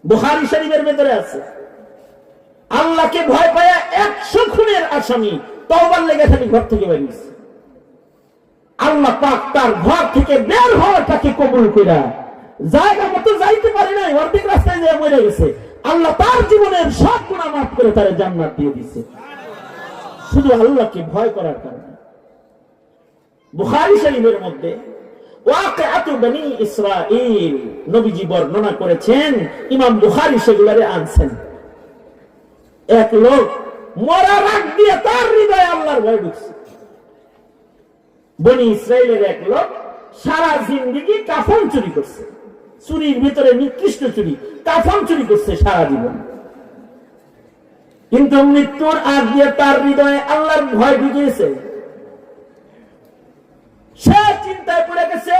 বুখারী শরীফের ভেতরে আছে, আল্লাহকে ভয় পায়া 100 খুনের আসামি তওবার লেগে খালি ঘর থেকে বের হইছে। আল্লাহ পাক তার ঘর থেকে বের হওয়াটাকে কবুল কইরা জায়গা মতো যাইতে পারে নাই, অর্ধেক রাস্তায় যেয়ে মরে গেছে। আল্লাহ তার জীবনের সব গুনাহ মাফ করে তার জান্নাত দিয়ে দিয়েছে, শুধু আল্লাহকে ভয় করার কারণে। বুখারী শরীফের মধ্যে ওয়াকিআতু বনি ইসরাঈল নবীজি বর্ণনা করেছেন, ইমাম বুখারী সেগুলারে আনছেন। এক লোক মরার আগ দিয়ে তার হৃদয়ে আল্লাহর ভয় ঢুকছে। বনি ইসরাইলের এক লোক সারা জিন্দেগি কাফন চুরি করছে, চুরির ভিতরে নিকৃষ্ট চুরি, কাফন চুরি করছে সারা জীবন। কিন্তু মৃত্যুর আগ দিয়ে তার হৃদয়ে আল্লাহর ভয় ঢুকেছে। সে চিন্তায় পড়ে গেছে,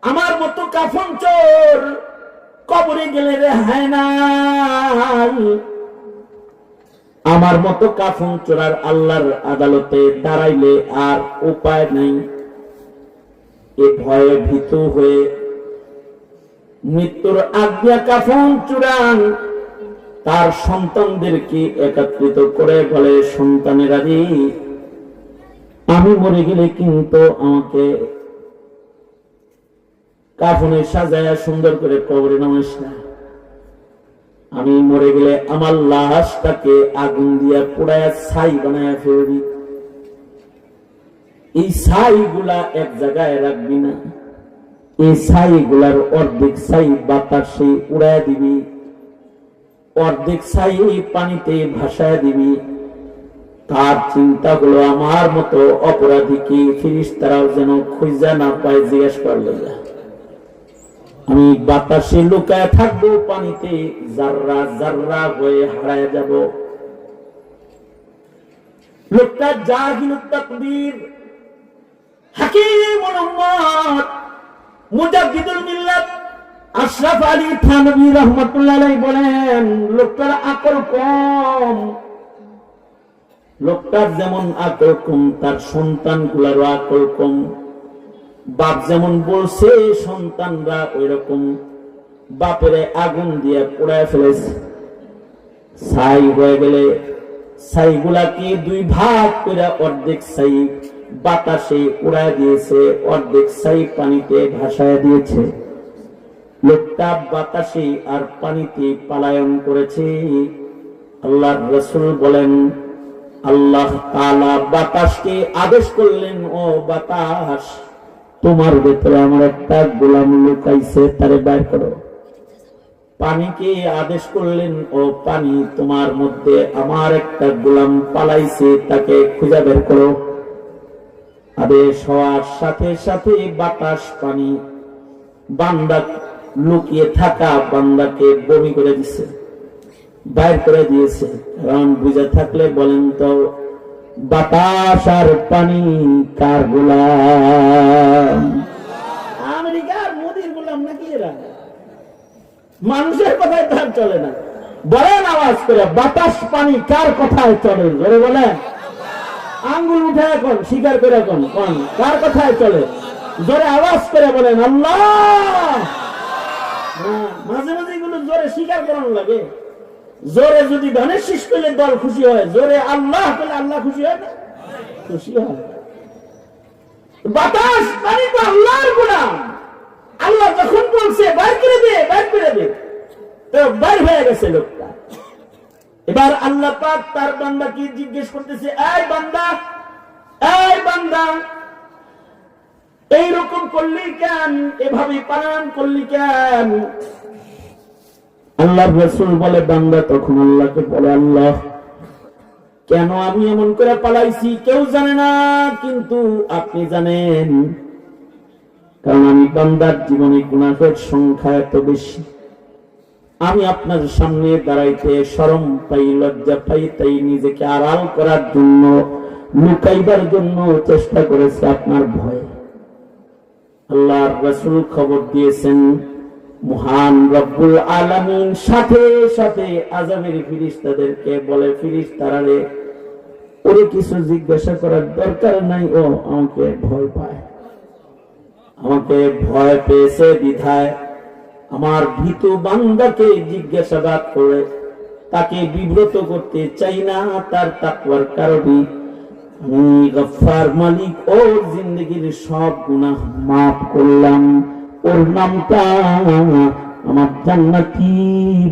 আমার মতো কাফন চোর কবরে গেলে রেহাই নাই, আমার মতো কাফন চোরার আল্লাহর আদালতে দাঁড়াইলে আর উপায় নাই। এ ভয়ে ভীত হয়ে মৃত্যুর আজ্ঞা কাফন চুরান তার সন্তানদেরকে একত্রিত করে বলে, সন্তানেরা রে, আমি মরে গেলে কিন্তু আমাকে কাফনে সাজায়া সুন্দর করে কবরে নামাইস না। আমি মরে গেলে আমার লাশটাকে আগুন দিয়া পোড়ায়া ছাই বানায়া ফেলবি। এই ছাই গুলা এক জায়গায় রাখবি না, এই ছাই গুলার অর্ধেক ছাই বাতাসে উড়াইয়া দিবি, অর্ধেক ছাই পানিতে ভাসায় দিবি। তার চিন্তা হলো আমার মতো অপরাধীকে ফেরেশতারাও যেন খুঁজা না পায়, জিজ্ঞেস করলে আমি বাতাসে লুকায় থাকবো, পানিতে জাররা জাররা হয়ে হারায় যাব। লোকটা জাহিলুত তাকবীর হাকিমুল উম্মাত মুজাদ্দিদুল মিল্লাত আশরাফ আলী থানভী রাহমাতুল্লাহ আলাইহি বলেন, লোকটার আকল কম। লোকটার যেমন আকল কম, তার সন্তানগুলোরও আকল কম। বাপ যেমন বলছে, সন্তানরা ওই রকম বাপেরে আগুন দিয়ে পোড়ায় ফেলেছে। ছাই হয়ে গেলে ছাইগুলাকে দুই ভাগ করে অর্ধেক ছাই বাতাসে উড়ায় দিয়েছে, অর্ধেক ছাই পানিতে ভাসায় দিয়েছে। লোকটা বাতাসে আর পানিতে পলায়ন করেছে। আল্লাহর রাসূল বলেন, আল্লাহ তাআলা বাতাসকে আদেশ করলেন, ও বাতাস, তোমার ভেতরে আমার একটা গোলাম লুকাইছে, তারে বের করো। পানিকে আদেশ করলেন, ও পানি, তোমার মধ্যে আমার একটা গোলাম পালাইছে, তাকে খুঁজে বের করো। আদেশ হওয়ার সাথে সাথে বাতাস পানি বান্দা লুকিয়ে থাকা বান্দাকে বমি করে দিছে, বাইর করে দিয়েছে। কারণ বুঝে থাকলে বলেন তো, বাতাস আর পানি কার গোলাম? আমেরিকার মোদির গোলাম নাকি এরা? মানুষের কথায় তার চলে না। বলেন আওয়াজ করে, বাতাস পানি কার কথায় চলে? জোরে বলেন, আঙ্গুল উঠে এখন স্বীকার করে এখন কোন কার কথায় চলে? জোরে আওয়াজ করে বলেন, আল্লাহ। মাঝে মাঝে এগুলো জোরে স্বীকার করানো লাগে। জোরে যদি ধানের শীষ পেলে দল খুশি হয়, জোরে আল্লাহ পেলে আল্লাহ খুশি হয় না? খুশি হয়। বাতাস পানি তো আল্লাহর গোলাম। আল্লাহ যখন বলছে বাইর করে দে, বাইর করে দে, তো বাইর হয়ে গেছে লোকটা। এবার আল্লাহ পাক তার বান্দাকে জিজ্ঞেস করতেছে, এই বান্দা, এই বান্দা, এইরকম করলি কেন? এভাবে পালন করলি কেন? আল্লাহর রাসূল বলে, বান্দা তখন আল্লাহকে বলে, আল্লাহ, কেন আমি এমন করে পালাইছি কেউ জানে না, কিন্তু আপনি জানেন। কারণ আমি বান্দার জীবনে গুনাহের সংখ্যা এত বেশি, আমি আপনার সামনে দাঁড়াইতে শরম পাই, লজ্জা পাই, তাই নিজেকে আড়াল করার জন্য, লুকাইবার জন্য চেষ্টা করেছে আপনার ভয়ে। আল্লাহর রাসূল খবর দিয়েছেন, মহান রব্বুল আলামিন সাথে সাথে আযাবের ফেরেশতাদেরকে বলে, ফেরেশতারা রে, ওরে কিছু জিজ্ঞাসা করার দরকার নাই, ও আমাকে ভয় পায়, আমাকে ভয় পেয়েছে বিধায় আমার ভীতু বান্দাকে জিজ্ঞাসাবাদ করে তাকে বিব্রত করতে চাই না, তার তাকওয়ার কারণে আমি গফফার মালিক ওর জিন্দগির সব গুনাহ মাফ করলাম, ওর নামটা আমার জান্নাতি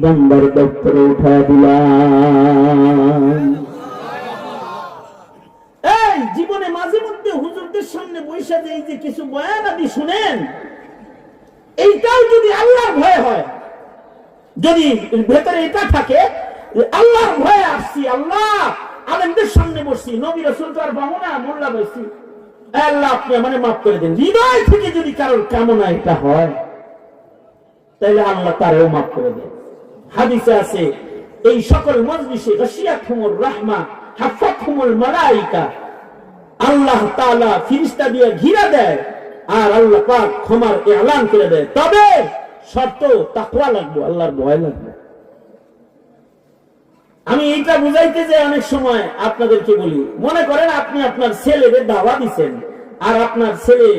বান্দার দপ্তরে উঠায় দিলাম। এই জীবনে মাঝে মধ্যে হুজুরদের সামনে বৈশা এই যে কিছু বয়ান আদি শুনেন, এইটাও যদি আল্লাহর ভয় হয়, যদি ভেতরে এটা থাকে আল্লাহর ভয়ে আসছি, আল্লাহ আলেমদের সামনে বসছি, নবী রাসূল তো আর পাবো না, মোল্লা বসছি, আল্লাহ আপনি আমারে মাফ করে দেন, হৃদয় থেকে যদি কারোর কামনা এটা হয় তাহলে আল্লাহ তারেও মাফ করে দেন। হাদিসে আছে এই সকল মজলিসে গাশিয়াতুহুমুর রাহমা হাফাতহুমুল মালায়েকা, আল্লাহ তাআলা ফেরেশতা দিয়ে ঘিরে দেয় আর আল্লাহ পাক ক্ষমার এলান করে দেয়। তবে শর্ত তাকওয়া লাগবে, আল্লাহর ভয় লাগবে। আমি এইটা বুঝাইতে যে অনেক সময় আপনাদেরকে বলি, মনে করেন আপনি আপনার ছেলেদের দাওয়া দিচ্ছেন আর আপনার ছেলে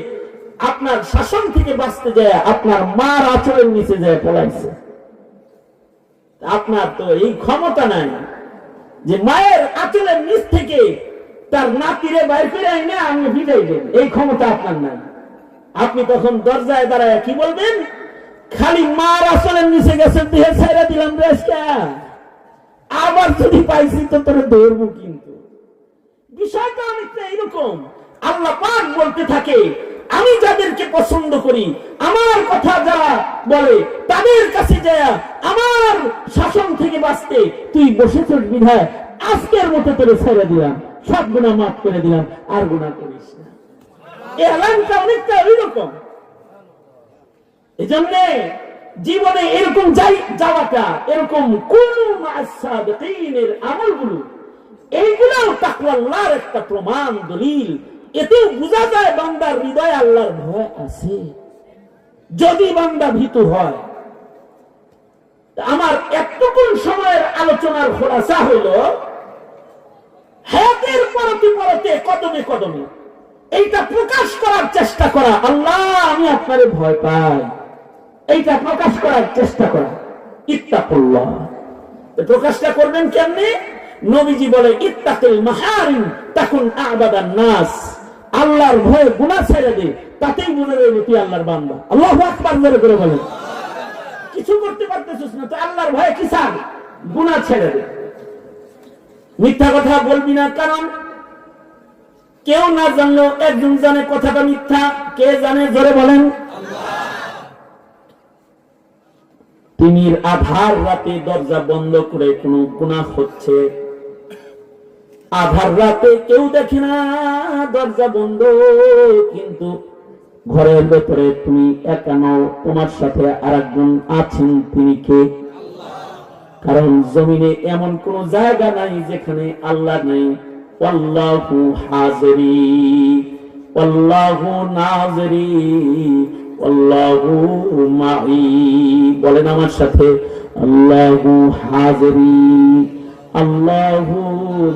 আপনার শাসন থেকে বাঁচতে যায় আপনার মার আঁচলের নিচে যায় পলাইছে, আপনার তো এই ক্ষমতা নাই যে মায়ের আঁচলের নিচ থেকে তার নাতিরে বাইর করে আইনা আমি বিদায় দেব, এই ক্ষমতা আপনার নাই। আপনি তখন দরজায় দাঁড়ায় কি বলবেন? খালি মার আঁচলের নিচে গেছে দেহে ছাইরা দিলাম রেসকা, আবার যদি পাইছি তো তোরে ধরবো। কিন্তু বিষয়টা অনেকটা এরকম, আল্লাহ পাক বলতে থাকে আমি যাদেরকে পছন্দ করি, আমার কথা যারা বলে তাদের কাছে যায় আমার শাসন থেকে বাঁচতে তুই বসেছ বিধায় আজকের মতো তোরে ছেড়ে দিলাম, সব গুনাহ মাফ করে দিলাম, আর গুনাহ করিস না। এই এলানটা অনেকটা ওইরকম। এজন্য জীবনে এরকম যাওয়াটা, এরকম কোন মাসাদিনের আমলগুলো, এইগুলোও তাকওয়া আল্লাহর একটা প্রমাণ, দলিল। এতেও বোঝা যায় বান্দার হৃদয়ে আল্লাহর ভয় আছে। যদি বান্দা ভীতু হয়, আমার এতটুকু সময়ের আলোচনার খোলাসা হইল হায়াতের পরতে পরতে কদমে কদমে এইটা প্রকাশ করার চেষ্টা করা, আল্লাহ আমি আপনারে ভয় পাই, এইটা প্রকাশ করার চেষ্টা করা। ইত্তাকুল্লাহ, প্রকাশটা করবেন কেমনে? নবীজি বলে ইত্তাকিল মাহারিম তাকুন আ'বাদান নাস, আল্লাহর ভয়ে গুনাহ ছেড়ে দে, তাতেই বুঝে যাবে তুই আল্লাহর বান্দা। আল্লাহু আকবার জোরে করে বলেন। কিছু করতে পারতেছিস না তো আল্লাহর ভয়ে কি ছাড়, গুনাহ ছেড়ে দে। মিথ্যা কথা বলবি না, কারণ কেউ না জানলেও একজন জানে কথাটা মিথ্যা। কে জানে? জোরে বলেন। তিনি আধার রাতে দরজা বন্ধ করে কোনো গুনাহ হচ্ছে, আধার রাতে কেউ দেখে না, দরজা বন্ধ, কিন্তু ঘরের ভেতরে তুমি একা নও, তোমার সাথে আরেকজন আছেন। তিনি কে? কারণ জমিনে এমন কোন জায়গা নাই যেখানে আল্লাহ নেই। আল্লাহু হাজিরি আল্লাহু নাজিরি আল্লাহু মাই। বলেন আমার সাথে, আল্লাহু হাজিরি আল্লাহু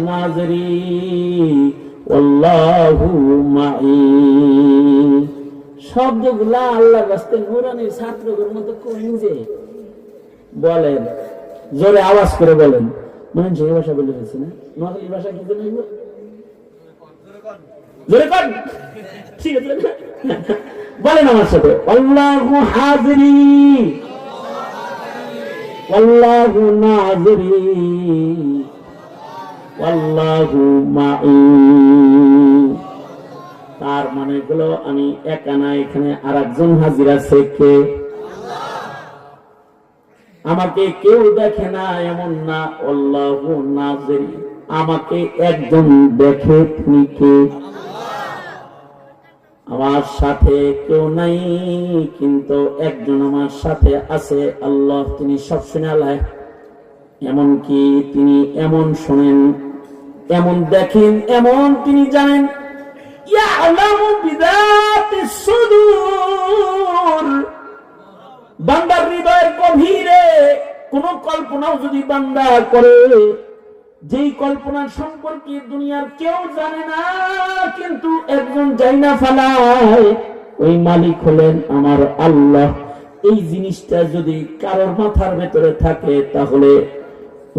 নাজিরি আল্লাহু মাই। শব্দগুলা আল্লাহর রাস্তায় নুরানির ছাত্রদের মতো কইন যে বলেন, জোরে আওয়াজ করে বলেন। মনে যে ভাষা বলে ফেলছে না, নোয়াখালী ভাষা কি বলব? জোরে কর, ঠিক আছে বলেন আমার সাথে, আল্লাহু হাজিরি আল্লাহু নাজিরি আল্লাহু মাই। তার মানে গুলো আমি একা না, এখানে আরেকজন হাজির আছে। কে? আমাকে কেউ দেখে না এমন না, আল্লাহু নাজিরি, আমাকে একজন দেখে। তিনি কে? আমার সাথে কেউ নাই, কিন্তু একজন আমার সাথে আছে, আল্লাহ। তিনি সব শুনে আল্লাহ, এমনকি তিনি এমন শোনেন, এমন দেখেন, এমন তিনি জানেন। ইয়ালামু বিযাতিস সুদূর, বান্দার হৃদয়ের গভীরে কোন কল্পনাও যদি বান্দা করে, যেই কল্পনা সম্পর্কে দুনিয়ার কেউ জানে না, কিন্তু একজন জাইনা ফেলায়, ওই মালিক হলেন আমার আল্লাহ। এই জিনিসটা যদি কারোর মাথার ভেতরে থাকে, তাহলে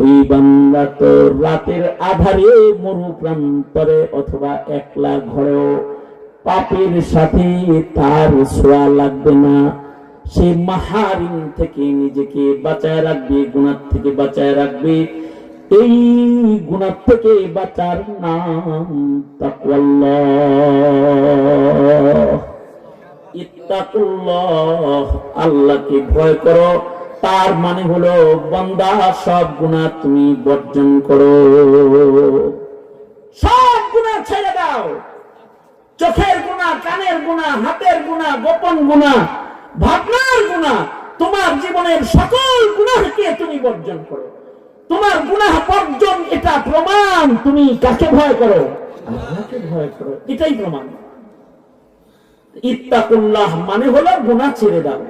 ওই বান্দা তো রাতের আধারে মরু প্রান্তরে অথবা একলা ঘরেও পাপের সাথে তার ছোঁয়া লাগবে না। সে মাহারিম থেকে নিজেকে বাঁচায় রাখবে, গুনাহ থেকে বাঁচায় রাখবে। এই গুনাহ থেকে বাঁচার নাম তাকওয়াল্লাহ। ইত্তাকুল্লাহ, আল্লাহকে ভয় করো। তার মানে হলো বান্দা সব গুনাহ তুমি বর্জন করো, সব গুনাহ ছেড়ে দাও। চোখের গুনাহ, কানের গুনাহ, হাতের গুনাহ, গোপন গুনাহ, ভাবনার গুনাহ, তোমার জীবনের সকল গুনাহকে তুমি বর্জন করো। তোমার গুনাহ বর্জন, এটা প্রমাণ তুমি কাকে ভয় করো? আল্লাহকে ভয় করো, এটাই প্রমাণ। ইত্তাকুল্লাহ মানে হলো গুনাহ ছেড়ে দাও।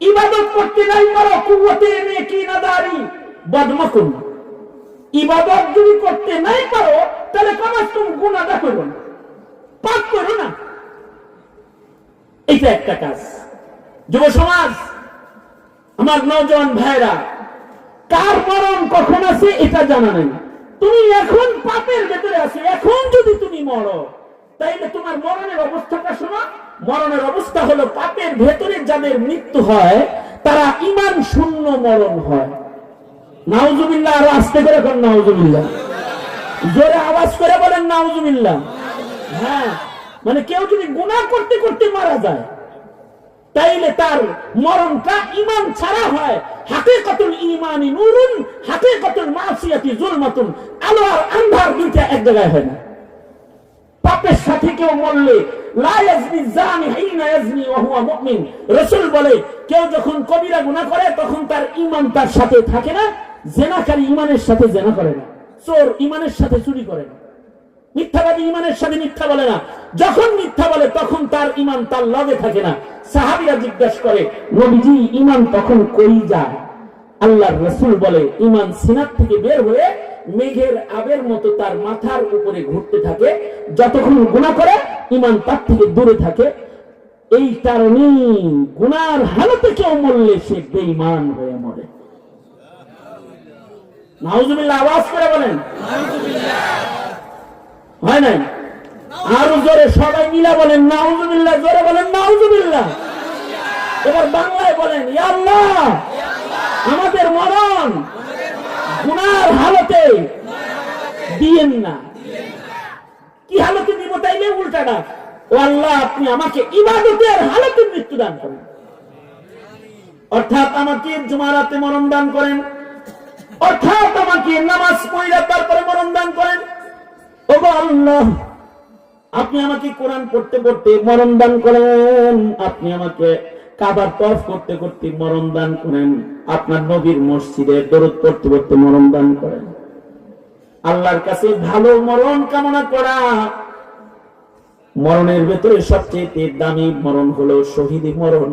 ইবাদত করতে নাই পারো, কুওয়াতে নেকি নাদারি বদমাকুন। ইবাদত যদি করতে নাই পারো, তাহলে কমাস তুমি গুনাহটা করো না, পাপ করো না। এটা একটা কাজ। যুব সমাজ, আমার নওজোয়ান ভাইরা, কার মরণ কখন আছে এটা জানা নেই। তুমি এখন পাপের ভেতরে আছো, এখন যদি তুমি মরো, তাইলে তোমার মরণের অবস্থাটা শোনো। মরণের অবস্থা হলো, পাপের ভেতরে যাদের মৃত্যু হয় তারা ঈমান শূন্য মরণ হয়। নাউজুবিল্লাহ। আর আস্তে করে বলেন নাউজুবিল্লাহ, জোরে আওয়াজ করে বলেন নাউজুবিল্লাহ। হ্যাঁ, মানে কেউ যদি গুনাহ করতে করতে মারা যায়, তাইলে তার মরণটা ঈমান ছাড়া হয়। হাকিকাতুল ঈমানি নূরুন, হাকিকাতুল মাসিয়াতি যুলমাতুন। আলো আর আন্ধার দুইটা এক জায়গায় হয় না। পাপের সাথে কেউ মরলে লা ইয়াজনি জানি হিনা ইয়াজনি ওয়া হুয়া মুমিন। রাসূল বলে, কেউ যখন কবিরা গুনাহ করে তখন তার ঈমান তার সাথে থাকে না। জিনাকারী ঈমানের সাথে জিনা করে না, চোর ঈমানের সাথে চুরি করে না, মিথ্যাবাদী ঈমানের সাথে মিথ্যা বলে না। যখন মিথ্যা বলে তখন তার ঈমান তার লগে থাকে না। সাহাবীরা জিজ্ঞাসা করে, নবীজি ঈমান তখন কই যায়? আল্লাহর রাসূল বলে, ঈমান সিনাত থেকে বের হয়ে মেঘের আবের মতো তার মাথার উপরে ঘুরতে থাকে। যতক্ষণ গুনাহ করে ঈমান তার থেকে দূরে থাকে। এই কারণে গুনার হালতে কেউ মরলে সে বেঈমান হয়ে মরে। নাউজুবিল্লাহ। আওয়াজ করে বলেন নাউজুবিল্লাহ। হয় নাই? আরো জোরে সবাই মিলা বলেন নাউজুবিল্লাহ। জোরে বলেন নাউজুবিল্লাহ। এবার বাংলায় বলেন, ইয়া আল্লাহ, আমাদের মরণ গুনার হালতে দিয়েন না। কি হালতে দিব? তাইলে উল্টাটা, ও আল্লাহ, আপনি আমাকে ইবাদতের হালতে মৃত্যু দান করেন। অর্থাৎ আমাকে জুমারাতে মরণ দান করেন, অর্থাৎ আমাকে নামাজ পড়া তারপরে মরণ দান করেন। ও আল্লাহ, আপনি আমাকে কোরআন পড়তে পড়তে মরণ দান করেন। আপনি আমাকে কাবার তওয়াফ করতে করতে মরণ দান করেন। আপনার নবীর মসজিদে দরুদ পড়তে পড়তে মরণ দান করেন। আল্লাহর কাছে ভালো মরণ কামনা করা। মরণের ভেতরে সবচেয়ে দামি মরণ হলো শহীদি মরণ।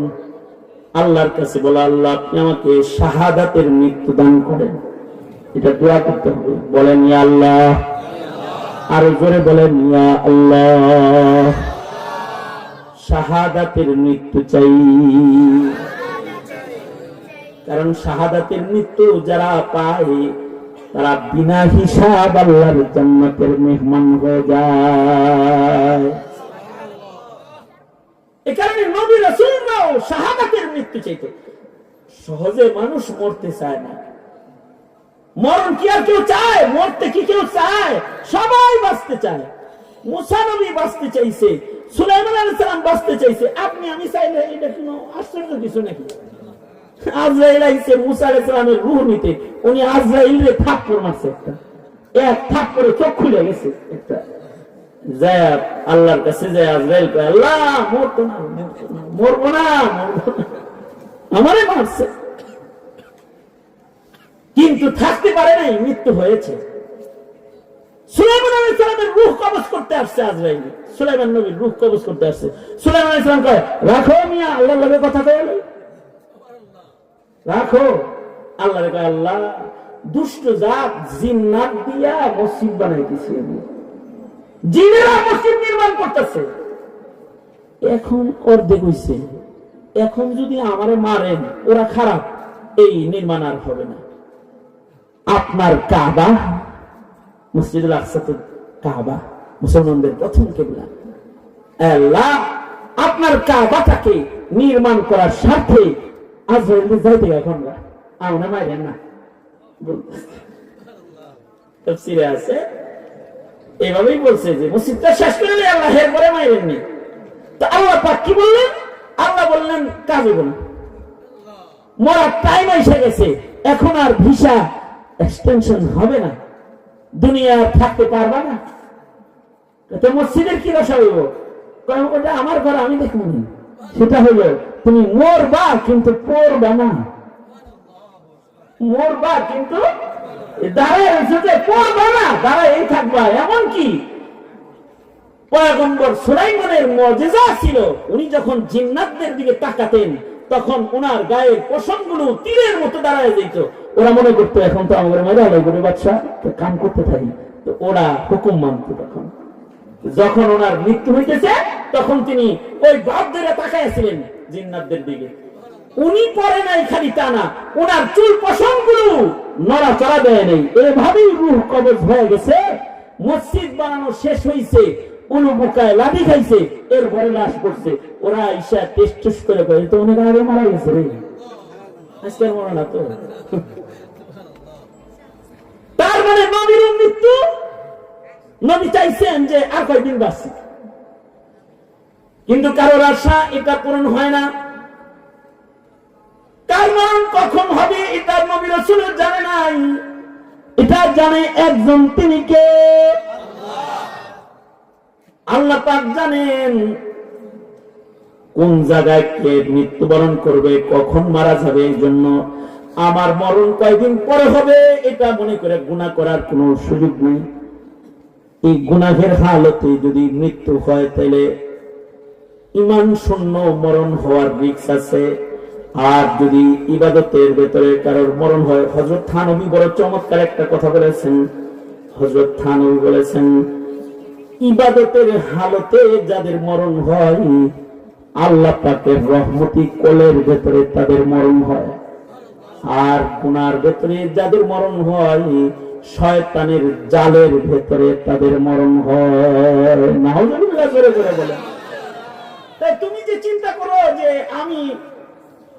আল্লাহর কাছে বলা, আল্লাহ, আপনি আমাকে শাহাদাতের মৃত্যু দান করেন। এটা দোয়া করতে হবে। বলেন ইয়া আল্লাহ। আরো জোরে বলেন ইয়া আল্লাহ। শাহাদাতের মৃত্যু চাই, কারণ শাহাদাতের মৃত্যু যারা পায় তারা বিনা হিসাব আল্লাহর জান্নাতের মেহমান হয়ে যায়। এ কারণে নবী রাসূলরাও শাহাদাতের মৃত্যু চাইতো। সহজে মানুষ মরতে চায় না। মরণ কি আর কেউ চায়? মরতে কি কেউ চায়? সবাই বাঁচতে চায়। মুসা নবী বাঁচতে চাইছে, সুলাইমান আলাইহিস সালাম বাঁচতে চাইছে। আপনি আমি চাইলে এটা কোনো আশ্চর্য কিছু নাকি? আজরাইল আইছে মুসা আলাইহিস সালামের রূহ নিতে, উনি আজরাইলরে থাপ্পড় মারছে। এক থাপ্পড়ে চোখ খুলে গেছে। একটা যায় আল্লাহর কাছে যায় আজরাইল কয়, আল্লাহ, মরবো না, মরবো না, আমারে মারছে। কিন্তু থাকতে পারে নাই, মৃত্যু হয়েছে। সুলাইমান আলাইহিস সালামের রূহ কবজ করতে আসছে আজরাইল। সুলাইমান নবীর রূহ কবজ করতে আসছে। সুলাইমান আলাইহিস সালাম কয়, রাখো মিয়া, আল্লাহর লগে কথা কইলো, রাখো। আল্লাহ কয়, আল্লাহ, দুষ্ট জাত জিন্নাত দিয়া মসজিদ বানাইতেছি আমি, জিনেরা মসজিদ নির্মাণ করতেছে। এখন অর্ধেক হইছে, এখন যদি আমারে মারেন ওরা খারাপ, এই নির্মাণ আর হবে না। আপনার কাবা, মসজিদুল আকসা তো কাবা, মুসলমানদের প্রথম কিবলা। আল্লাহ আপনার কাবাটাকে নির্মাণ করার স্বার্থে আজরাইল যাইতে এখন আমরা মাইরেন না। তাফসীরে আছে এভাবেই বলছে যে মসজিদটা শেষ করে আল্লাহ এরপরে মাইরেননি। তো আল্লাহ পাক কি বললেন? আল্লাহ বললেন কাজ হবে না, মরার টাইম এসে গেছে, এখন আর ভিসা এক্সটেনশন হবে না, দুনিয়া থাকতে পারবা না। তো মসজিদের কি দশা হইব? ওটা আমার ঘর, আমি দেখব না। সেটা হলো তুমি মরবা কিন্তু পড়বা না, মরবা কিন্তু দাঁড়ায় রয়েছে যে পড়বা না, দাঁড়ায় থাকবা। এমনকি পয়গম্বর সুলাইমানের মুজিজা ছিল, উনি যখন জিন্নাতদের দিকে তাকাতেন তখন ওনার গায়ের পশমগুলো তীরের মতো দাঁড়ায় যেত। ওরা মনে করতো এখন তো আমাদের মেয়েরা হলো গরিব বাচ্চা, কাম করতে থাকি, তো ওরা হুকুম মানত। তখন যখন ওনার মৃত্যু হইতেছে তখন তিনি ওই বাপ ধরে তাকাইছিলেন জিন্নাতদের দিকে। উনি পরে নাই খালি তা না, ওনার চুল পশমগুলো নড়াচড়া দেয় নেই। এভাবেই রূহ কবজ হয়ে গেছে। মসজিদ বানানো শেষ হয়েছে, উলু বুকায় লাঠি খাইছে, এরপরে লাশ করছে। ওরা ঈশা টেস্ট করে করে তো অনেক আগে মারা গেছে রে, আজকের মরা না তো। তার মানে নবীর মৃত্যু, নবী চাইছেন যে আর কয়েকদিন বাঁচছে, কিন্তু কারোর আশা এটা পূরণ হয় না। কার মরণ কখন হবে এটা নবী রাসূল জানে নাই, এটা জানে একজন, তিনি কে? আল্লাহ পাক জানেন কোন জায়গায় কে মৃত্যুবরণ করবে, কখন মারা যাবে। এই জন্য আমার মরণ কয়েকদিন পরে হবে এটা মনে করে গুনাহ করার কোনো সুযোগ নেই। এই গুনাহের হালতে যদি মৃত্যু হয় তাহলে ঈমান শূন্য মরণ হওয়ার রিস্ক আছে। আর যদি ইবাদতের ভেতরে কারোর মরণ হয়, হযরত থানবী বড় চমৎকার একটা কথা বলেছেন। হযরত থানবী বলেছেন ইবাদতের হালতে যাদের মরণ হয় আল্লাহ পাকের রহমতি কোলের ভেতরে তাদের মরণ হয়, আর গুনার ভেতরে যাদের মরণ হয় শয়তানের জালের ভেতরে তাদের মরণ হয়। নাউজুবিল্লাহ করে করে বলেন। তাই তুমি যে চিন্তা করো যে আমি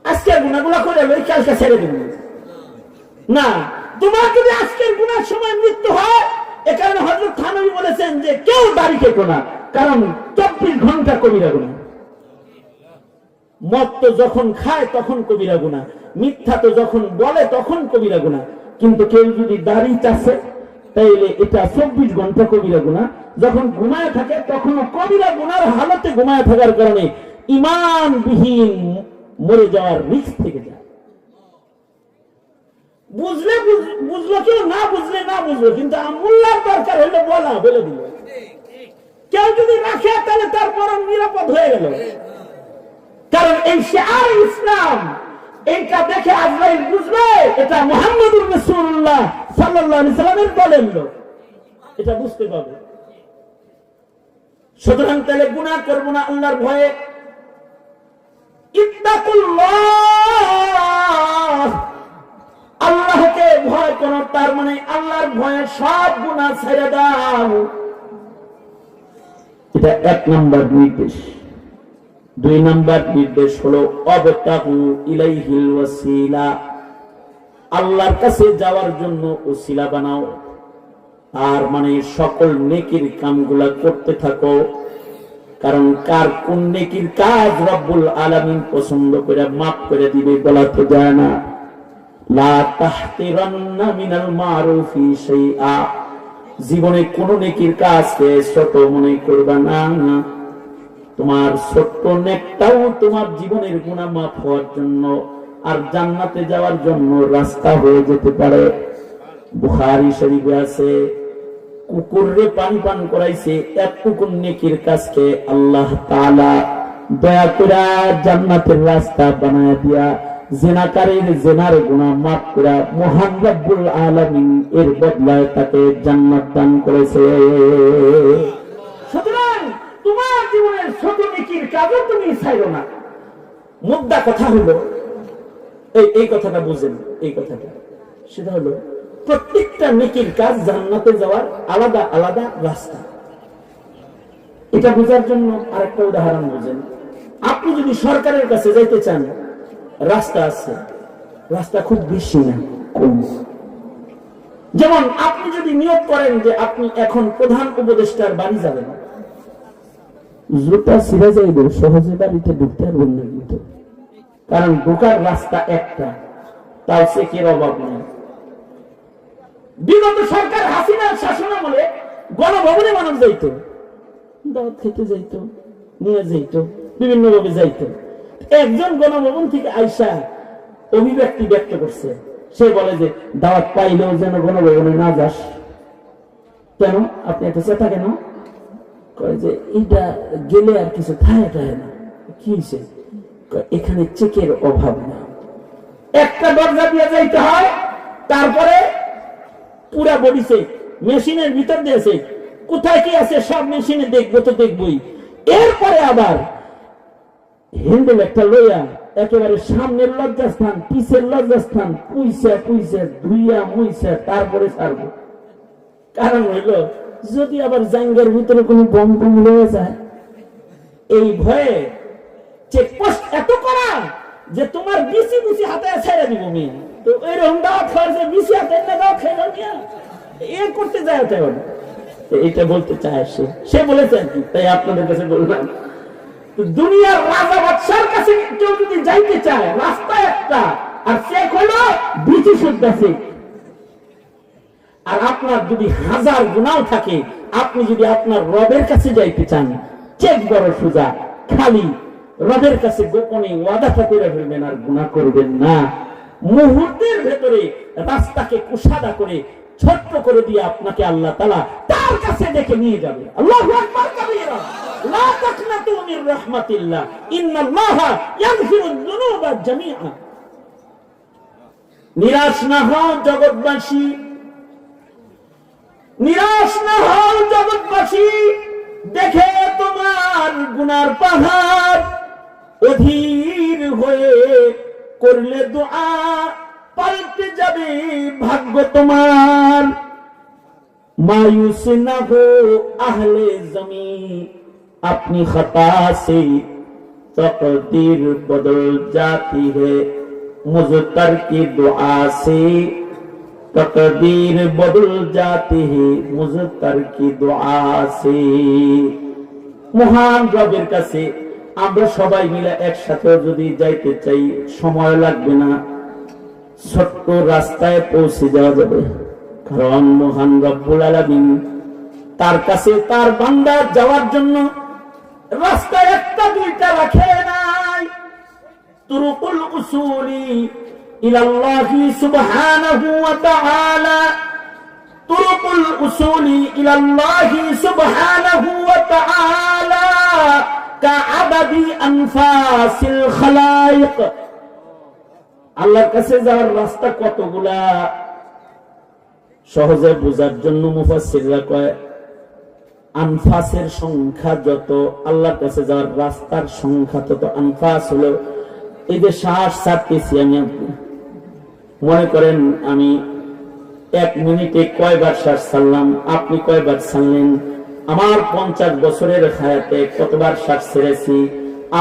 আজকের গুনাহগুলো করে লই কালকে ছেড়ে দেব, না, তোমার যদি আজকের গুনার সময় মৃত্যু হয়, এ কারণে হযরত থানবী বলেছেন যে কেউ দাড়ি কেটো না, কারণ 24 ঘন্টা কবিরা গুনাহ। মদ তো যখন খায় তখন কবিরা গুনাহ, মিথ্যা তো যখন বলে তখন কবিরা গুনাহ, কিন্তু কেউ যদি দাড়ি চাষে তাইলে এটা 24 ঘন্টা কবিরা গুনাহ। যখন ঘুমায় থাকে তখনও কবিরা গুনার হালতে ঘুমায় থাকার কারণে ঈমানবিহীন মরে যাওয়ার রিস্ক থেকে যায়। বুঝলে বুঝলো, কেউ না বুঝলে না বুঝলো, কিন্তু আমুল্লার দরকার হলে বলা বলে দিল। কেউ যদি রাখে তাহলে তার মরণ নিরাপদ হয়ে গেল, কারণ এই শিআর ইসলাম এইটা দেখে আজরাইল বুঝবে এটা মুহাম্মদুর রাসূলুল্লাহ সাল্লাল্লাহু আলাইহি সাল্লামের দলের লোক, এটা বুঝতে পারবে। সুতরাং তাহলে গুনাহ করব না আল্লাহর ভয়ে। ইত্তাকুল্লাহ, আল্লাহকে ভয় করো, তার মানে আল্লাহর ভয়ে সব গুনাহ ছেড়ে দাও। এটা 1 নম্বর নির্দেশ। 2 নম্বর নির্দেশ হলো অবতাহু ইলাইহিল ওয়াসিলা, আল্লাহর কাছে যাওয়ার জন্য ওসিলা বানাও। আর মানে সকল নেকির কামগুলা করতে থাকো, কারণ কার কোন নেকির কাজ রব্বুল আলামিন পছন্দ করে মাফ করে দিবে বলা তো যায় না। লা তাহতিরান্না মিনাল মারুফি শাইআ, জীবনে কোন নেকির কাজকে ছোট মনে করবা না। তোমার ছোট্ট নেকটাও তোমার জীবনের গুনাহ মাফ হওয়ার জন্য আর জান্নাতে যাওয়ার জন্য রাস্তা হয়ে যেতে পারে। বুখারী শরীফে আছে কুকুররে পানি পান করাইছে, এতটুকু নেকির কাজকে আল্লাহ তাআলা দয়া করে জান্নাতের রাস্তা বানায় দিয়া জিনাকারীর জিনার গুনাহ মাফ করে মহান রব্বুল আলামিন এর বদলায় তাকে জান্নাত দান করেছে। সুতরাং তোমার জীবনের ছোট নেকির কাজও তুমি ছাইরো না। মুদ্রা কথা হলো এই কথাটা বুঝেন, এই কথাটা সেটা হলো প্রত্যেকটা নেকির কাজ জান্নাতে যাওয়ার আলাদা আলাদা রাস্তা। এটা বোঝার জন্য আরেকটা উদাহরণ বুঝেন। আপনি যদি সরকারের কাছে যাইতে চান, রাস্তা আছে, রাস্তা খুব বেশি না, কম। যেমন আপনি যদি নিয়োগ করেন যে আপনি এখন প্রধান উপদেষ্টার বাড়ি যাবেন, জুতা ছিঁড়ে যাইবে, সহজে বাড়িতে ঢুকতে পারবেন না কিন্তু, কারণ ঢোকার রাস্তা একটা, তাও চেকের অভাব নেই। বিগত সরকার হাসিনার শাসনামলে গণভবনে মানুষ যাইত, দাওয়াত খেতে যাইত, নিয়ে যাইত, বিভিন্ন ভাবে যাইত। একজন গণভবন থেকে আইসা অভিব্যক্তি ব্যক্ত করছে, সে বলে যে দাওয়াত পাইলেও যেন গণভবনে না যাস। কেন আপনি এত চেতা কেন? কয় যে এটা গেলে আর কিছু থায় টায় না। কি হয়েছে? এখানে চেকের অভাব না, একটা দরজা দিয়ে যাইতে হয়, তারপরে পুরা বডি চেক, মেশিনের ভিতর দিয়েছে, কোথায় কি আছে সব মেশিনে দেখবো তো দেখবই। এরপরে আবার হ্যান্ডেল একটা লইয়া একেবারে সামনের লজ্জাস্থান, পিছের লজ্জাস্থান পুইসা পুইসা ধুইয়া মুইসা তারপরে ছাড়বো। কারণ হইল যদি আবার জাঙ্গার ভিতরে কোনো বম টম লয়ে যায়, এই ভয়ে চেকপোস্ট এত করা যে তোমার বিসি বুসি হাতে ছেড়ে দিব মেয়ে। তো এরকম দাওয়াত খাওয়ার যে বিসি হাতে না দাওয়াত খেয়ে নিয়ে এ করতে যায়। এটা বলতে চায় সে বলেছে আর কি, তাই আপনাদের কাছে বললাম। দুনিয়ার রাজা বাদশার কাছে কেউ যদি যাইতে চায়, রাস্তা একটা, আর চেক হলো বিচি শুদ্ধা চেক। আর আপনার যদি হাজার গুনাও থাকে, আপনি যদি আপনার রবের কাছে যাইতে চান, চেক বড় সোজা, খালি রবের কাছে গোপনে ওয়াদাটা করে ফেলবেন আর গুনাহ করবেন না। মুহূর্তের ভেতরে রাস্তাকে কুশাদা করে ছোট্ট করে দিয়ে আপনাকে আল্লাহ তাআলা তার কাছে ডেকে নিয়ে যাবে। আল্লাহু আকবার কাবীরা, লা তাকনাতু মির রাহমাতিল্লাহ, ইন্নাল্লাহা ইয়াগফিরুয যুনুবা জামিআ। নিরাশ না হও জগৎবাসী, নিরাশ না হও জগৎবাসী, দেখে তোমার গুনার পাহাড় অধীর হয়ে করলে দোয়া, পাল্টে যাবে ভাগ্য তোমার। मायूस न हो अहले जमी, अपनी खता से तकदीर बदल जाती है, मुज़तर की दुआ से तकदीर बदल जाती है, मुज़तर की दुआ से। মহান রবের কাছে আমরা সবাই মিলে একসাথে যদি যাইতে চাই, সময় লাগবে না, ছোট্ট রাস্তায় পৌঁছে যাওয়া যাবে। কারণ মহান রব্বুল আলামিন তার কাছে তার বান্দা যাওয়ার জন্য রাস্তা একটা দুইটা রাখে নাই। তুরুকুল উসুলি ইলাল্লাহি সুবহানাহু ওয়া তাআলা, তুরুকুল উসুলি ইলাল্লাহি সুবহানাহু ওয়া তাআলা কাআবাদি আনফাসিল খালায়েক। আল্লাহর কাছে যাওয়ার রাস্তা কতগুলা, সহজে বোঝার জন্য মুফাসসিররা কয় আনফাসের সংখ্যা যত, আল্লাহর কাছে যাওয়ার রাস্তার সংখ্যা তত। আনফাস হলো এই যে শ্বাস ছাড়তেছি আমি, আপনি মনে করেন আমি 1 মিনিটে কয়বার শ্বাস ছাড়লাম, আপনি কয়বার ছাড়লেন। আমার 50 বছরের হায়াতে কতবার শ্বাস ছেড়েছি,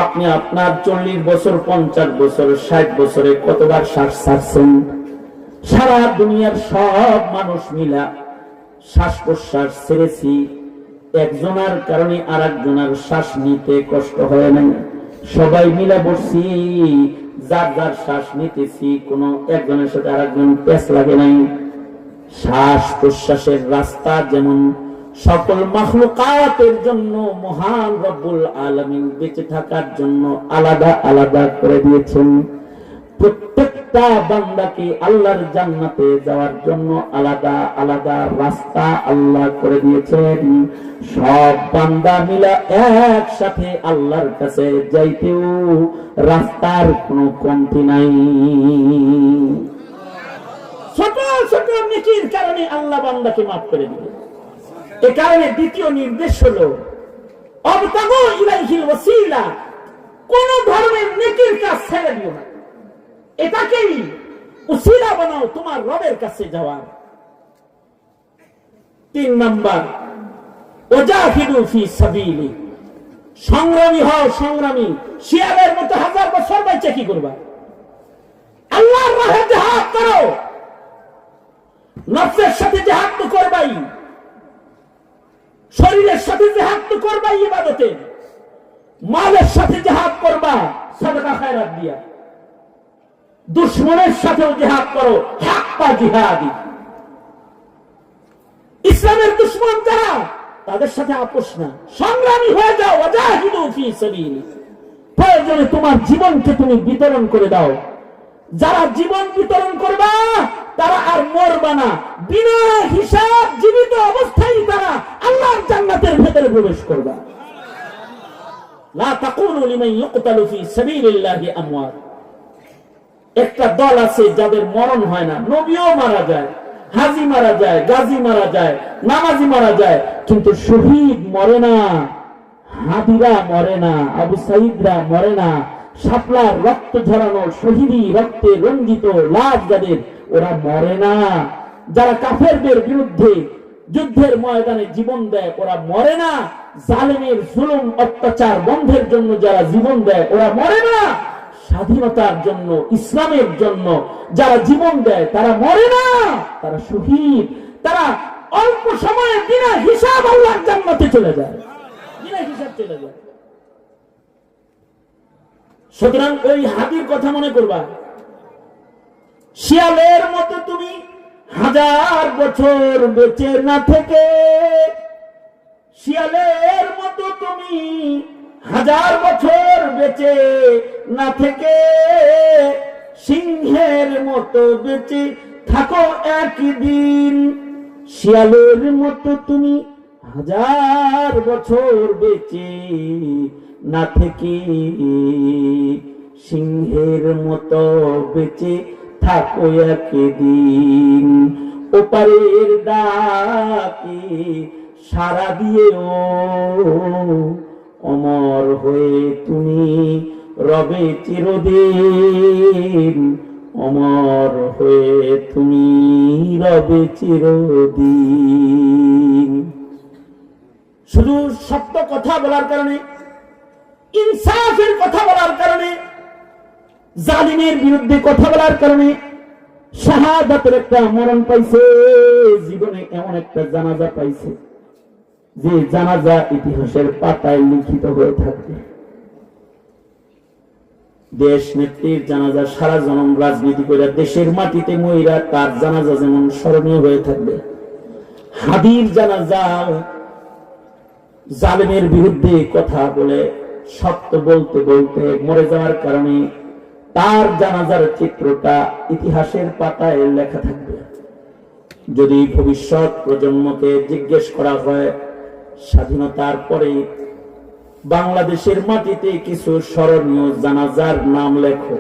আপনি আপনার 40 বছর, 50 বছর, 60 বছরে কতবার শ্বাস ছাড়ছেন। সারা দুনিয়ার সব মানুষ মিলা শ্বাস প্রশ্বাস ছেড়েছি, একজনের কারণে আর একজনের শ্বাস নিতে কষ্ট হয় নাই। সবাই মিলা বসছি, যার যার শ্বাস নিতেছি, কোন একজনের সাথে আর একজন পেছ লাগে নাই। শ্বাস প্রশ্বাসের রাস্তা যেমন সকল মাখলুকাতের জন্য মহান রব্বুল আলামিন বেঁচে থাকার জন্য আলাদা আলাদা করে দিয়েছেন, প্রত্যেকটা বান্দাকে আল্লাহর জান্নাতে যাওয়ার জন্য আলাদা আলাদা রাস্তা আল্লাহ করে দিয়েছেন। সব বান্দা মিলা একসাথে আল্লাহর কাছে যাইতেও রাস্তার কোনো কমতি নাই। ছোট ছোট নেকির কারণে আল্লাহ বান্দাকে মাফ করে দিবে। এ কারণে দ্বিতীয় নির্দেশ হলো অবতাগু ইলাইহিল ওয়াসিলা, কোন ধরনের নেকির কাজ ছেড়ে দিও না, এটাকেই উসিলা বানাও তোমার রবের কাছে যাওয়ার। 3 নাম্বার, ওয়াজাহিদু ফি সাবিলি, সংগ্রামী হও, সংগ্রামী। শিয়ালের মতো 1000 বছর বাইচে কি করবা? আল্লাহর রাহে জিহাদ করো। নফসের সাথে জিহাদ তো করবাই, শরীরের সাথে জিহাদ তো করবাই ইবাদতে, মালের সাথে জিহাদ করবা সাদকা খায়রাত দিয়া, দুশমনের সাথেও জিহাদ করো, হাক্কা জিহাদি। ইসলামের দুশমন যারা, তাদের সাথে আপোষ না, সংগ্রামী হয়ে যাও। ওয়াজাহিদু ফি সাবিলি, প্রয়োজনে তোমার জীবনকে তুমি বিতরণ করে দাও। যারা জীবন বিতরণ করবা তারা আর মরবা না, বিনা হিসাব জীবিত অবস্থায় তারা আল্লাহর জান্নাতের ভেতরে প্রবেশ করবা। লা তাকুলু লিমান ইউকতালু ফি সাবিলিল্লাহি আমওয়াত। একটা দল আছে যাদের মরণ হয় না, নবীও মারা যায়, হাজী মারা যায়, গাজী মারা যায়, নামাজি মারা যায়, কিন্তু শহীদ মরে না, হাদিরা মরে না, আবু সাইদরা মরে না। শাপলার রক্ত ঝরানো শহীদি রক্তে রঞ্জিত লাশ যাদের, ওরা মরে না। যারা কাফেরদের বিরুদ্ধে যুদ্ধের ময়দানে জীবন দেয় ওরা মরে না। জালেমের জুলুম অত্যাচার বন্ধের জন্য যারা জীবন দেয় ওরা মরে না। স্বাধীনতার জন্য, ইসলামের জন্য যারা জীবন দেয় তারা মরে না, তারা শহীদ। তারা অল্প সময়ে বিনা হিসাব আল্লাহর জান্নাতে চলে যায়, বিনা হিসাব চলে যায়। সুতরাং ওই হাদির কথা মনে করবা। শিয়ালের মতো তুমি 1000 বছর বেঁচে না থেকে, শিয়ালের মতো তুমি 1000 বছর বেঁচে না থেকে, সিংহের মতো বেঁচে থাকো একদিন। শিয়ালের মতো তুমি 1000 বছর বেঁচে না থেকে, সিংহের মতো বেঁচে থাকো একদিন। ওপারের ডাকে সাড়া দিয়েও অমর হয়ে তুমি রবে চিরদিন, অমর হয়ে তুমি রবে চিরদিন। শুধু সত্য কথা বলার কারণে, ইনসাফের কথা বলার কারণে, জালিমের বিরুদ্ধে কথা বলার কারণে শাহাদাতের একটা মরণ পাইছে, জীবনে এমন একটা জানাজা পাইছে যে জানাজা ইতিহাসের পাতায় লিখিত হয়ে থাকবে। দেশ নেত্রীর জানাজা সারা জনম রাজনীতি করে দেশের মাটিতে মহিলা, তার জানাজা যেমন স্মরণীয় হয়ে থাকবে, হাদির জানাজা জালেমের বিরুদ্ধে কথা বলে সত্য বলতে বলতে মরে যাওয়ার কারণে তার জানাজার চিত্রটা ইতিহাসের পাতায় লেখা থাকবে। যদি ভবিষ্যৎ প্রজন্মকে জিজ্ঞেস করা হয় স্বাধীনতার পরে বাংলাদেশের মাটিতে কিছু স্মরণীয় জানাজার নাম লেখো,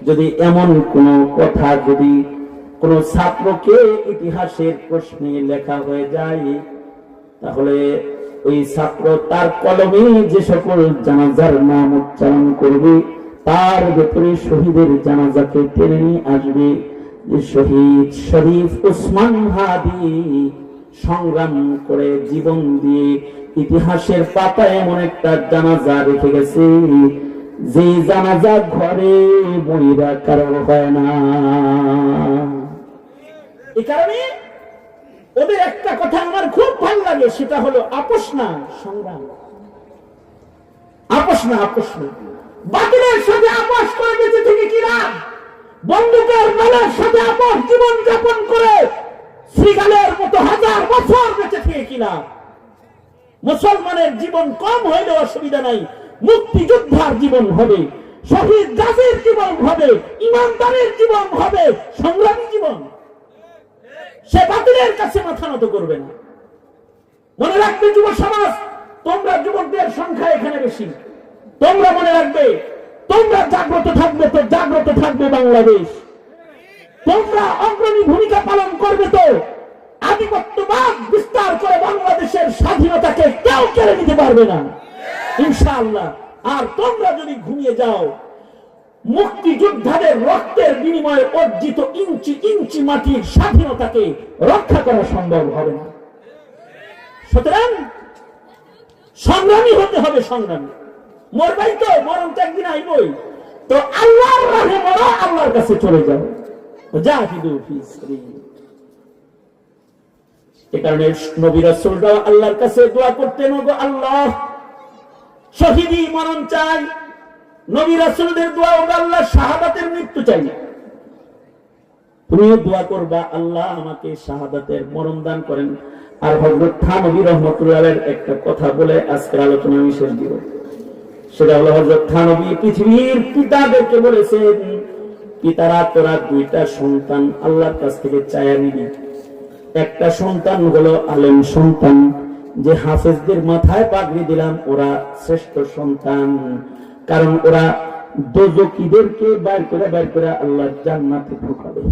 যদি এমন কোন কথা যদি কোন ছাত্রকে ইতিহাসের প্রশ্নে লেখা হয়ে যায়, তাহলে ওই ছাত্র তার কলমে যে সকল জানাজার নাম উচ্চারণ করবে তার ভেতরে শহীদের জানাজাকে টেনে নিয়ে আসবে। যে শহীদ শরীফ ওসমান হাদি সংগ্রাম করে জীবন দিয়ে ইতিহাসের পাতায় এমন একটা জানাজা রেখে গেছে যে জানাজা ঘরে মহিলা কারো হয় না। এই কারণে ওদের একটা কথা আমার খুব ভালো লাগে, সেটা হলো আপোষ না সংগ্রাম। আপোষ না, আপোষ না। বাতিলের সাথে আপোষ করে বেঁচে থেকে কি লাভ? বন্দুকের মালের সাথে আপোষ জীবন যাপন করে শ্রীকালের মতো 1000 বছর বেঁচে থেকে কি লাভ? মুসলমানের জীবন কম হইলেও অসুবিধা নাই, মুক্তিযোদ্ধার জীবন হবে, শহীদ গাজীর জীবন হবে, ইমানদারের জীবন হবে, সংগ্রামী জীবন। সে বাতিলের কাছে মাথা নত করবে না। মনে রাখবে যুব সমাজ, তোমরা যুবকদের সংখ্যা এখানে বেশি, তোমরা মনে রাখবে তোমরা জাগ্রত থাকবে তো জাগ্রত থাকবে বাংলাদেশ। তোমরা অগ্রণী ভূমিকা পালন করবে তো আধিপত্যবাদ বিস্তার করে বাংলাদেশের স্বাধীনতাকে কেউ কেড়ে নিতে পারবে না ইনশাআল্লাহ। আর তোমরা যদি ঘুমিয়ে যাও, মুক্তিযোদ্ধাদের রক্তের বিনিময়ে অর্জিত ইঞ্চি ইঞ্চি মাটির স্বাধীনতাকে রক্ষা করা সম্ভব হবে না। সুতরাং সংগ্রামী হতে হবে, সংগ্রামী। মরবাই তো, মরণ তো একদিন আইবই। তো আল্লাহর রাহে মরো, আল্লাহর কাছে চলে যাও। জাহিদু ফি সাবিলিল্লাহ। এই কারণে নবী রাসূলরাও আল্লাহর কাছে দোয়া করতেন, ওগো আল্লাহ, শহীদি মরণ চাই। নবী রাসূলদের দোয়া, ওগো আল্লাহ, শাহাদাতের মৃত্যু চাই না। তুমিও দোয়া করবা, আল্লাহ আমাকে শাহাদাতের মরণ দান করেন। আর হযরত থানভী রাহমাতুল্লাহ আলাইহির একটা কথা বলে আজকের আলোচনা আমি শেষ দিব। সেটা হলো, হযরত থানভী পৃথিবীর পিতাদেরকে বলেছেন, পিতারা তোরা দুইটা সন্তান আল্লাহর কাছ থেকে চায়া নিবি। একটা সন্তান হলো আলেম সন্তান, যে হাফেজদের মাথায় পাগড়ি দিলাম, ওরা শ্রেষ্ঠ সন্তান। কারণ ওরা দোজখীদেরকে বাইর করে আল্লাহর জান্নাতে ঢোকাবে।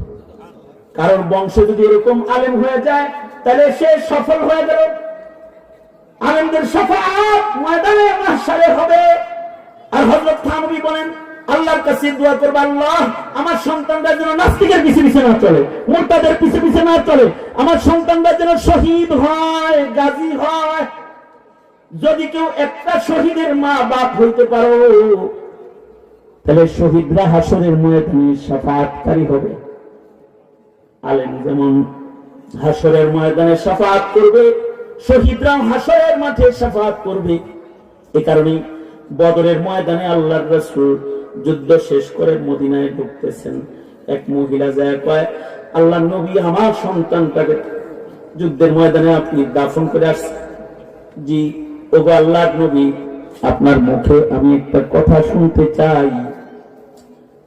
কারণ বংশ যদি এরকম আলেম হয়ে যায়, তাহলে সে সফল হয়ে গেল। আলেমদের শাফাআত ময়দানে মাহশারে হবে। আর হযরত থানভী বলেন, আল্লাহর কাছে দোয়া করবে, আল্লাহ আমার সন্তানরা যেন নাস্তিকের পিছে পিছে না চলে, মুরতাদের পিছে পিছে না চলে। আমার সন্তানরা যেন শহীদ হয়, গাজী হয়। যদি কেউ একটা শহীদের মা বাপ হইতে পারো, তাহলে শহীদরা হাসরের ময়দানে শাফাআতকারী হবে। আলেম যেমন হাসরের ময়দানে শাফাআত করবে, শহীদরাও হাসরের মাঠে শাফাআত করবে। এই কারণে বদরের ময়দানে আল্লাহর রাসূল যুদ্ধ শেষ করে মদিনায় ঢুকতেছেন। এক মহিলা যায় কয়, আল্লাহর নবী, আমার সন্তানটাকে যুদ্ধের ময়দানে আপনি দাফন করে আসছেন। জি, ওগো আল্লাহর নবী, আপনার মুখে আমি একটা কথা শুনতে চাই।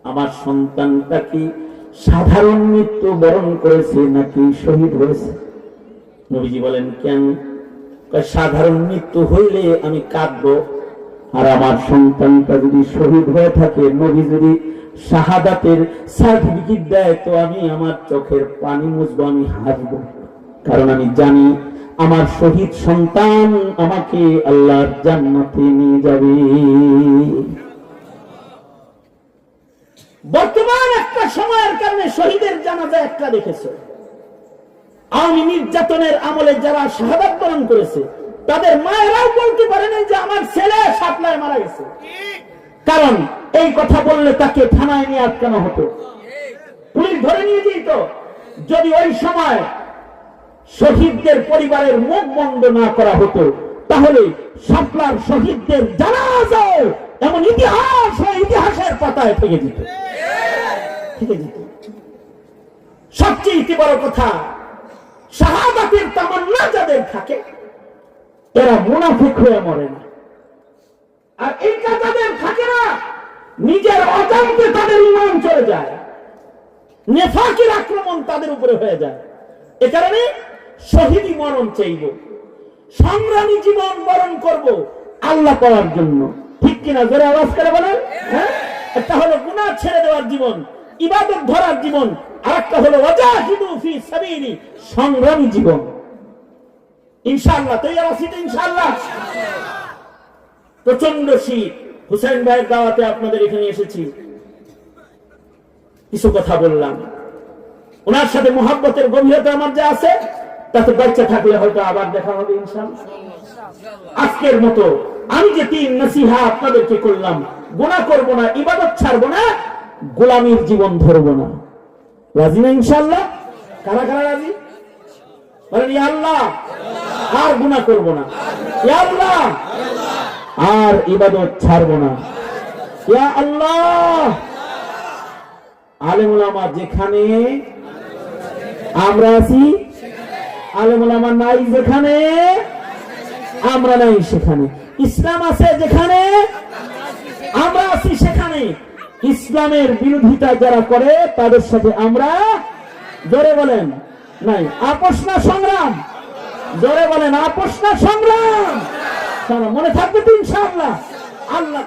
আমার সন্তানটা কি সাধারণ মৃত্যু বরণ করেছে নাকি শহীদ হয়েছে? নবীজি বলেন, কেন? সাধারণ মৃত্যু হইলে আমি কাঁদবো, আর আমার সন্তানটা যদি শহীদ হয়ে থাকে, নবী যদি শাহাদাতের সার্টিফিকেট দেয়, তো আমি আমার চোখের পানি মুছবো, আমি হাসবো। কারণ আমি জানি আমার শহীদ সন্তান আমাকে আল্লাহর জান্নাতে নিয়ে যাবে। বর্তমান একটা সময়ের কারণে শহীদের জানাজা একটা দেখেছে। আওয়ামী নির্যাতনের আমলে যারা শাহাদাত বরণ করেছে, তাদের মায়েরাও বলতে পারে না যে আমার ছেলে সাপলায় মারা গেছে। কারণ এই কথা বললে তাকে থানায় নিয়ে আটকানো হতো, পুলিশ ধরে নিয়ে যেত। যদি ওই সময় শহীদদের পরিবারের মুখ বন্ধ না করা হতো, তাহলে সাপলার শহীদদের জানাজাও এমন ইতিহাসের পাতায় থেকে যেত। সবচেয়ে বড় কথা, শাহাদাতের তামান্না যাদের থাকে, এরা মুনাফিক হয়ে মরে না। আর এইটা যাদের থাকে না, নিজের অজান্তে তাদের ঈমান চলে যায়, নেফাকের আক্রমণ তাদের উপরে হয়ে যায়। এ কারণে শহীদি মরণ চাইব, সংগ্রামী জীবন বরণ করব আল্লাহ পাওয়ার জন্য। ঠিক কিনা? জোরে আওয়াজ করে বলেন। হ্যাঁ, একটা হলো গুনাহ ছেড়ে দেওয়ার জীবন, ইবাদত ধরার জীবন, আর একটা হলো ওয়াজাহিদু ফি সাবিলি, সংগ্রামী জীবন। ইনশাআল্লাহ তৈরি আছি তো? ইনশাআল্লাহ। প্রচন্ড শীত, হুসেন ভাইয়ের দাওয়াতে আপনাদের এখানে এসেছি, কিছু কথা বললাম। ওনার সাথে মুহাব্বতের গভীরতা আমার যা আছে, তাতে বাচ্চা থাকলে হয়তো আবার দেখা হবে ইনশাআল্লাহ। আজকের মতো আমি যে 3 নসিহা আপনাদেরকে করলাম, গুনাহ করব না, ইবাদত ছাড়বো না, গোলামীর জীবন ধরবো না। রাজি না ইনশাআল্লাহ? কারা কারা রাজি? বলেন ইয়া আল্লাহ, আর গুনাহ করব না। ইয়া আল্লাহ, আর ইবাদত ছাড়বো না। ইয়া আল্লাহ। আলেম ওলামা যেখানে আমরা আছি, আলেম ওলামা নাই যেখানে আমরা নাই সেখানে। ইসলাম আছে যেখানে আমরা আছি সেখানে। ইসলামের বিরোধিতা যারা করে তাদের সাথে আমরা, জোরে বলেন, নাই। আপোষ না সংগ্রাম? জোরে বলেন, আপোষ না সংগ্রাম? মনে থাকবে তো ইনশাআল্লাহ। আল্লাহ